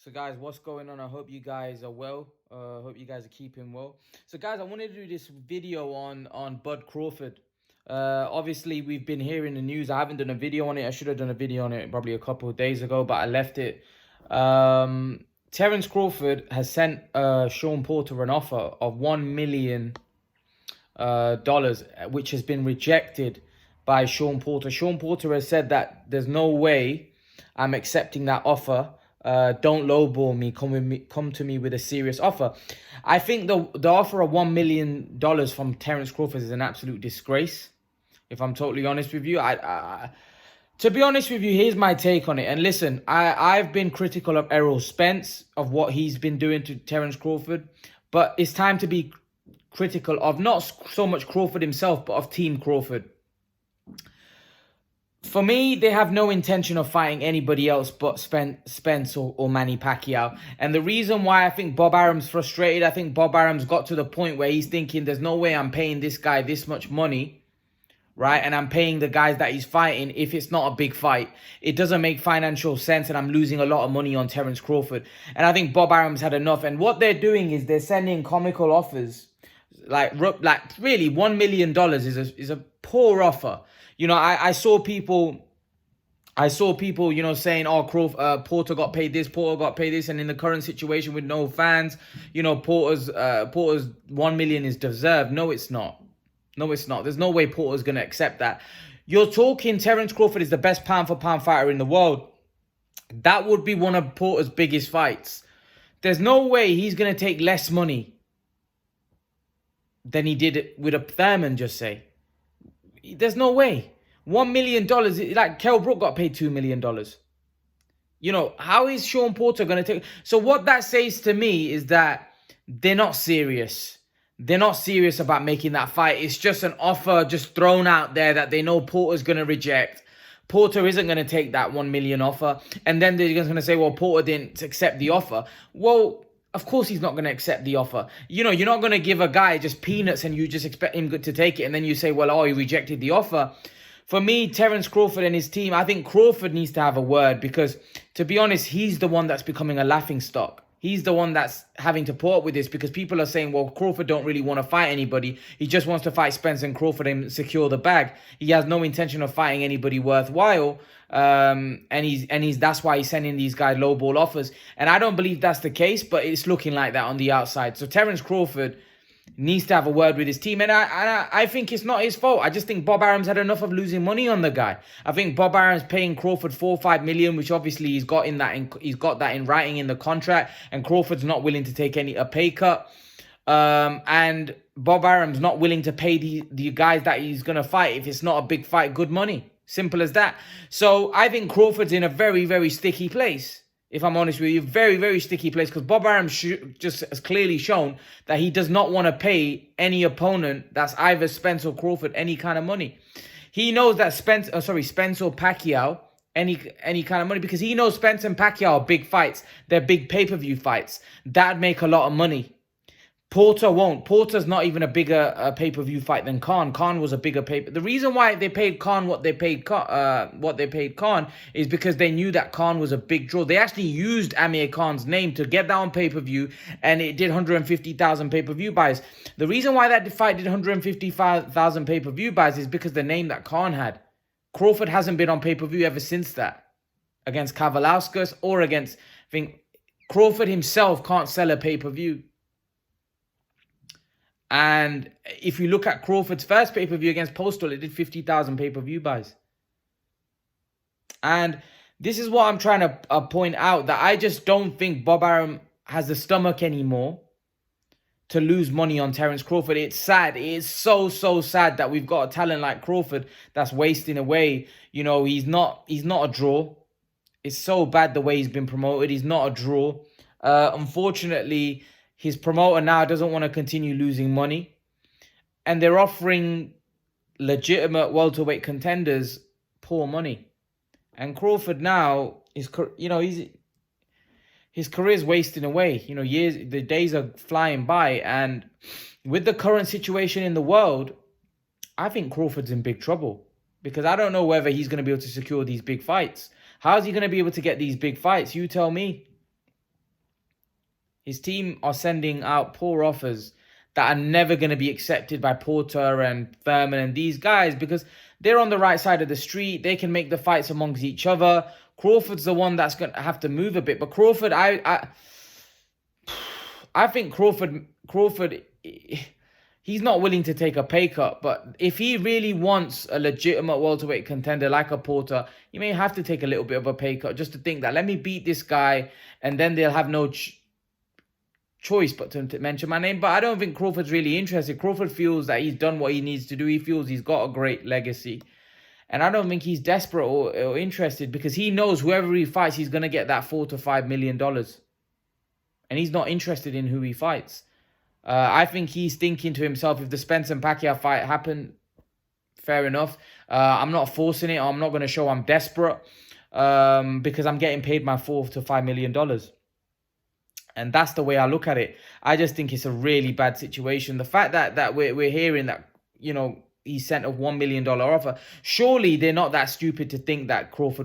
So guys, what's going on? I hope you guys are well. Hope you guys are keeping well. So guys, I wanted to do this video on Bud Crawford. Obviously, we've been hearing the news. I haven't done a video on it. I should have done a video on it probably a couple of days ago, but I left it. Terence Crawford has sent Sean Porter an offer of $1 million, which has been rejected by Sean Porter. Sean Porter has said that there's no way I'm accepting that offer. Don't lowball me. Come to me with a serious offer. I think the offer of $1 million from Terence Crawford is an absolute disgrace. If I'm totally honest with you, to be honest with you, here's my take on it. And listen, I've been critical of Errol Spence, of what he's been doing to Terence Crawford, but it's time to be critical of not so much Crawford himself, but of Team Crawford. For me, they have no intention of fighting anybody else but Spence or Manny Pacquiao. And the reason why I think Bob Arum's frustrated, I think Bob Arum's got to the point where he's thinking, there's no way I'm paying this guy this much money, right? And I'm paying the guys that he's fighting if it's not a big fight. It doesn't make financial sense, and I'm losing a lot of money on Terence Crawford. And I think Bob Arum's had enough. And what they're doing is they're sending comical offers. Like really, $1 million is a poor offer. You know, I saw people, you know, saying, oh, Porter got paid this, Porter got paid this. And in the current situation with no fans, you know, Porter's $1 million is deserved. No, it's not. No, it's not. There's no way Porter's going to accept that. You're talking Terence Crawford is the best pound for pound fighter in the world. That would be one of Porter's biggest fights. There's no way he's going to take less money than he did with a Thurman, just say. There's no way. $1 million, like Kell Brook got paid $2 million. You know, how is Sean Porter going to take... So what that says to me is that they're not serious. They're not serious about making that fight. It's just an offer just thrown out there that they know Porter's going to reject. Porter isn't going to take that $1 million offer. And then they're just going to say, well, Porter didn't accept the offer. Well, of course he's not going to accept the offer. You know, you're not going to give a guy just peanuts and you just expect him to take it. And then you say, well, oh, he rejected the offer. For me, Terence Crawford and his team, I think Crawford needs to have a word because, to be honest, he's the one that's becoming a laughingstock. He's the one that's having to put up with this because people are saying, well, Crawford don't really want to fight anybody. He just wants to fight Spence and Crawford and secure the bag. He has no intention of fighting anybody worthwhile. And that's why he's sending these guys lowball offers. And I don't believe that's the case, but it's looking like that on the outside. So Terence Crawford needs to have a word with his team. And I think it's not his fault. I just think Bob Arum's had enough of losing money on the guy. I think Bob Arum's paying Crawford $4 or $5 million, which obviously he's got that in writing in the contract. And Crawford's not willing to take a pay cut. And Bob Arum's not willing to pay the guys that he's going to fight if it's not a big fight, good money. Simple as that. So I think Crawford's in a very, very sticky place. If I'm honest with you, very, very sticky place because Bob Arum just has clearly shown that he does not want to pay any opponent that's either Spence or Crawford any kind of money. He knows that Spence or Pacquiao any kind of money because he knows Spence and Pacquiao are big fights. They're big pay-per-view fights. That'd make a lot of money. Porter won't. Porter's not even a bigger pay-per-view fight than Khan. Khan was a bigger pay. The reason why they paid Khan what they paid Khan is because they knew that Khan was a big draw. They actually used Amir Khan's name to get that on pay-per-view, and it did 150,000 pay-per-view buys. The reason why that fight did 155,000 pay-per-view buys is because the name that Khan had. Crawford hasn't been on pay-per-view ever since that, against Kavalauskas or against. I think Crawford himself can't sell a pay-per-view. And if you look at Crawford's first pay-per-view against Postal, it did 50,000 pay-per-view buys. And this is what I'm trying to point out, that I just don't think Bob Arum has the stomach anymore to lose money on Terence Crawford. It's sad. It is so, so sad that we've got a talent like Crawford that's wasting away. You know, he's not a draw. It's so bad the way he's been promoted. He's not a draw. Unfortunately, his promoter now doesn't want to continue losing money. And they're offering legitimate welterweight contenders poor money. And Crawford now, his career's wasting away. You know, the days are flying by. And with the current situation in the world, I think Crawford's in big trouble. Because I don't know whether he's going to be able to secure these big fights. How's he going to be able to get these big fights? You tell me. His team are sending out poor offers that are never going to be accepted by Porter and Thurman and these guys because they're on the right side of the street. They can make the fights amongst each other. Crawford's the one that's going to have to move a bit. But Crawford, I think Crawford, he's not willing to take a pay cut. But if he really wants a legitimate welterweight contender like a Porter, he may have to take a little bit of a pay cut just to think that, let me beat this guy, and then they'll have no choice but to mention my name. But I don't think Crawford's really interested. Crawford feels that he's done what he needs to do. He feels he's got a great legacy. And I don't think he's desperate or interested because he knows whoever he fights, he's going to get that $4 to $5 million. And he's not interested in who he fights. I think he's thinking to himself, if the Spence and Pacquiao fight happen, fair enough. I'm not forcing it. I'm not going to show I'm desperate because I'm getting paid my $4 to $5 million. And that's the way I look at it. I just think it's a really bad situation. The fact that we're hearing that, you know, he sent a $1 million offer. Surely they're not that stupid to think that Porter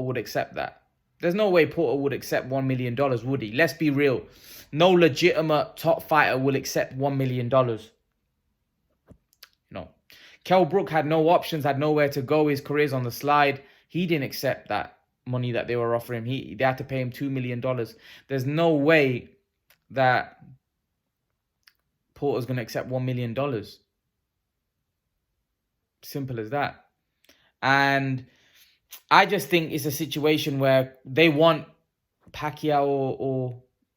would accept that. There's no way Porter would accept $1 million, would he? Let's be real. No legitimate top fighter will accept $1 million. You know, Kell Brook had no options, had nowhere to go. His career's on the slide. He didn't accept that money that they were offering him. They had to pay him $2 million. There's no way that Porter's going to accept $1 million. Simple as that. And I just think it's a situation where they want Pacquiao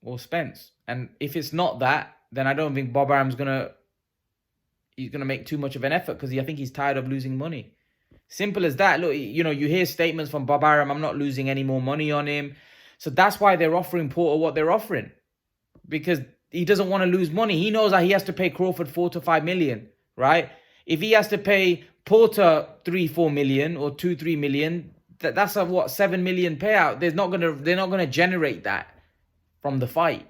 or Spence. And if it's not that, then I don't think Bob Arum's he's gonna make too much of an effort because I think he's tired of losing money. Simple as that. Look, you know, you hear statements from Bob Arum, I'm not losing any more money on him. So that's why they're offering Porter what they're offering. Because he doesn't want to lose money. He knows that he has to pay Crawford $4 to $5 million, right? If he has to pay Porter $3-4 million or $2-3 million, that's a $7 million payout. They're not gonna generate that from the fight.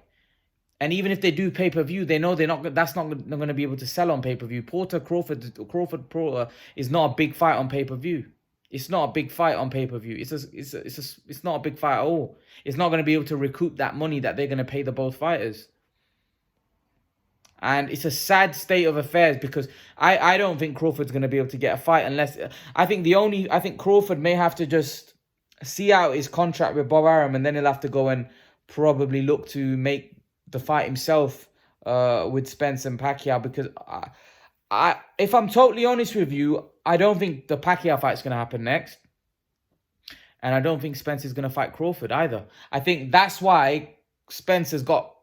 And even if they do pay-per-view, they know that's not going to be able to sell on pay-per-view. Crawford Porter is not a big fight on pay-per-view. It's not a big fight on pay-per-view. It's not a big fight at all. It's not going to be able to recoup that money that they're going to pay the both fighters. And it's a sad state of affairs because I don't think Crawford's going to be able to get a fight unless... I think Crawford may have to just see out his contract with Bob Arum, and then he'll have to go and probably look to make the fight himself with Spence and Pacquiao, because if I'm totally honest with you, I don't think the Pacquiao fight's going to happen next. And I don't think Spence is going to fight Crawford either. I think that's why Spence has got...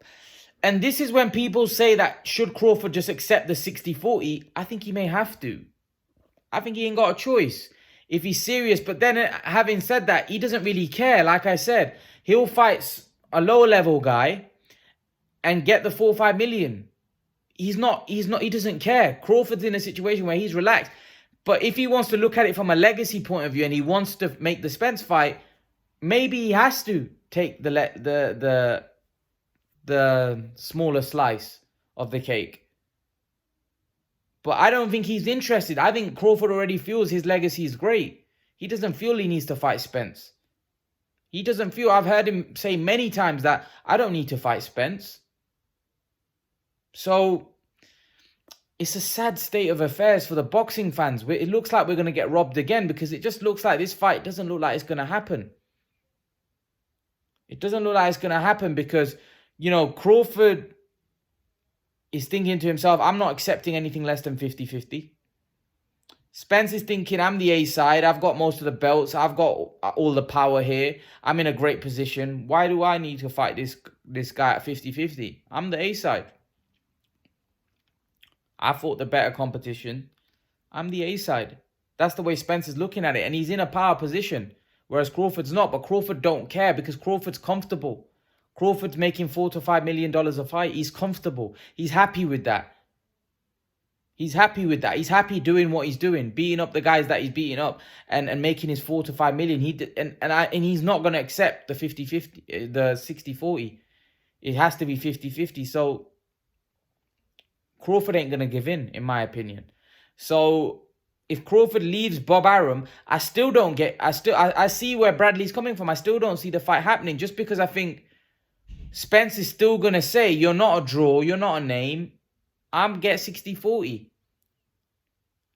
And this is when people say that should Crawford just accept the 60-40, I think he may have to. I think he ain't got a choice if he's serious. But then having said that, he doesn't really care. Like I said, he'll fight a lower level guy and get the 4-5 million. He doesn't care. Crawford's in a situation where he's relaxed. But if he wants to look at it from a legacy point of view and he wants to make the Spence fight, maybe he has to take the smaller slice of the cake. But I don't think he's interested. I think Crawford already feels his legacy is great. He doesn't feel he needs to fight Spence. He doesn't feel... I've heard him say many times that I don't need to fight Spence. So it's a sad state of affairs for the boxing fans. It looks like we're going to get robbed again because it just looks like this fight doesn't look like it's going to happen. It doesn't look like it's going to happen because, you know, Crawford is thinking to himself, I'm not accepting anything less than 50-50. Spence is thinking, I'm the A side. I've got most of the belts. I've got all the power here. I'm in a great position. Why do I need to fight this guy at 50-50? I'm the A side. I fought the better competition. I'm the A side. That's the way Spence is looking at it. And he's in a power position. Whereas Crawford's not. But Crawford don't care because Crawford's comfortable. Crawford's making $4 to $5 million a fight. He's comfortable. He's happy with that. He's happy with that. He's happy doing what he's doing, beating up the guys that he's beating up and making his $4 to $5 million. And he's not going to accept the 50-50, the 60-40. It has to be 50-50. So Crawford ain't going to give in my opinion. So if Crawford leaves Bob Arum, I see where Bradley's coming from. I still don't see the fight happening just because I think Spence is still going to say, you're not a draw, you're not a name. I'm get 60-40.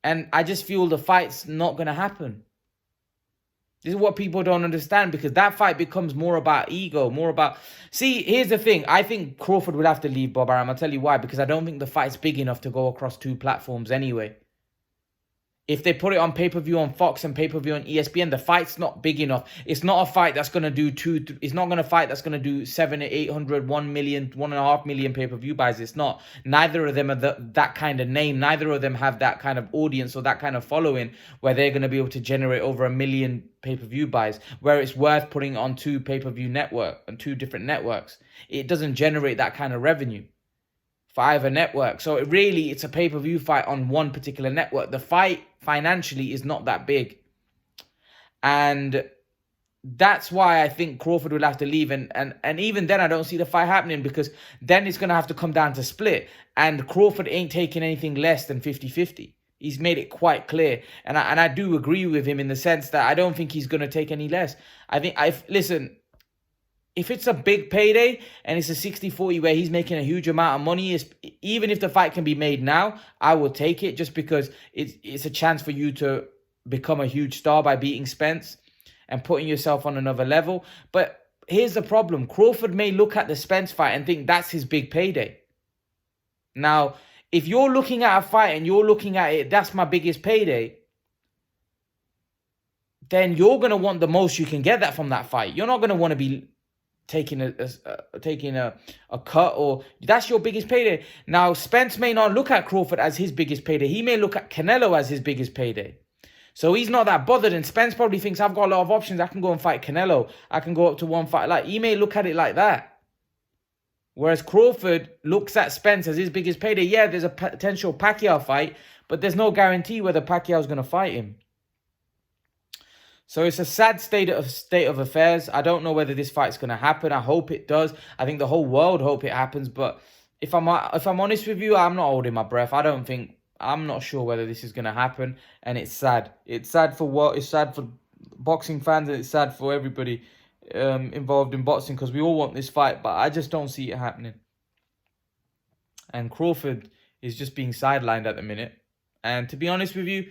And I just feel the fight's not going to happen. This is what people don't understand, because that fight becomes more about ego, more about... See, here's the thing. I think Crawford will have to leave Bob Arum. I'll tell you why. Because I don't think the fight's big enough to go across 2 platforms anyway. If they put it on pay-per-view on Fox and pay-per-view on ESPN, the fight's not big enough. It's not a fight that's going to do it's not going to fight that's going to do 700, 800, 1 million, 1.5 million pay-per-view buys. It's not. Neither of them are that kind of name. Neither of them have that kind of audience or that kind of following where they're going to be able to generate over 1 million pay-per-view buys, where it's worth putting it on 2 pay-per-view network and 2 different networks. It doesn't generate that kind of revenue for either network. So it's a pay-per-view fight on one particular network. The fight financially is not that big. And that's why I think Crawford will have to leave. And even then, I don't see the fight happening, because then it's going to have to come down to split. And Crawford ain't taking anything less than 50-50. He's made it quite clear. And I do agree with him in the sense that I don't think he's going to take any less. Listen, if it's a big payday and it's a 60-40 where he's making a huge amount of money, even if the fight can be made now, I will take it, just because it's a chance for you to become a huge star by beating Spence and putting yourself on another level. But here's the problem. Crawford may look at the Spence fight and think that's his big payday. Now, if you're looking at a fight and you're looking at it, that's my biggest payday, then you're going to want the most you can get that from that fight. You're not going to want to be taking a cut, or that's your biggest payday. Now, Spence may not look at Crawford as his biggest payday. He may look at Canelo as his biggest payday. So he's not that bothered, and Spence probably thinks, I've got a lot of options. I can go and fight Canelo. I can go up to one fight. He may look at it like that. Whereas Crawford looks at Spence as his biggest payday. Yeah, there's a potential Pacquiao fight, but there's no guarantee whether Pacquiao's going to fight him. So it's a sad state of affairs. I don't know whether this fight's going to happen. I hope it does. I think the whole world hope it happens. But if I'm honest with you, I'm not holding my breath. I'm not sure whether this is going to happen. And it's sad. It's sad for It's sad for boxing fans, and it's sad for everybody involved in boxing, because we all want this fight. But I just don't see it happening. And Crawford is just being sidelined at the minute. And to be honest with you,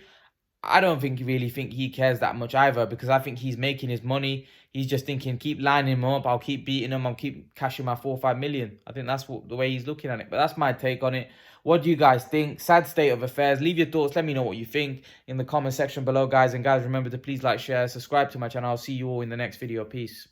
I don't really think he cares that much either, because I think he's making his money. He's just thinking, keep lining him up. I'll keep beating him. I'll keep cashing my 4 or 5 million. I think that's the way he's looking at it. But that's my take on it. What do you guys think? Sad state of affairs. Leave your thoughts. Let me know what you think in the comment section below, guys. And guys, remember to please like, share, subscribe to my channel. I'll see you all in the next video. Peace.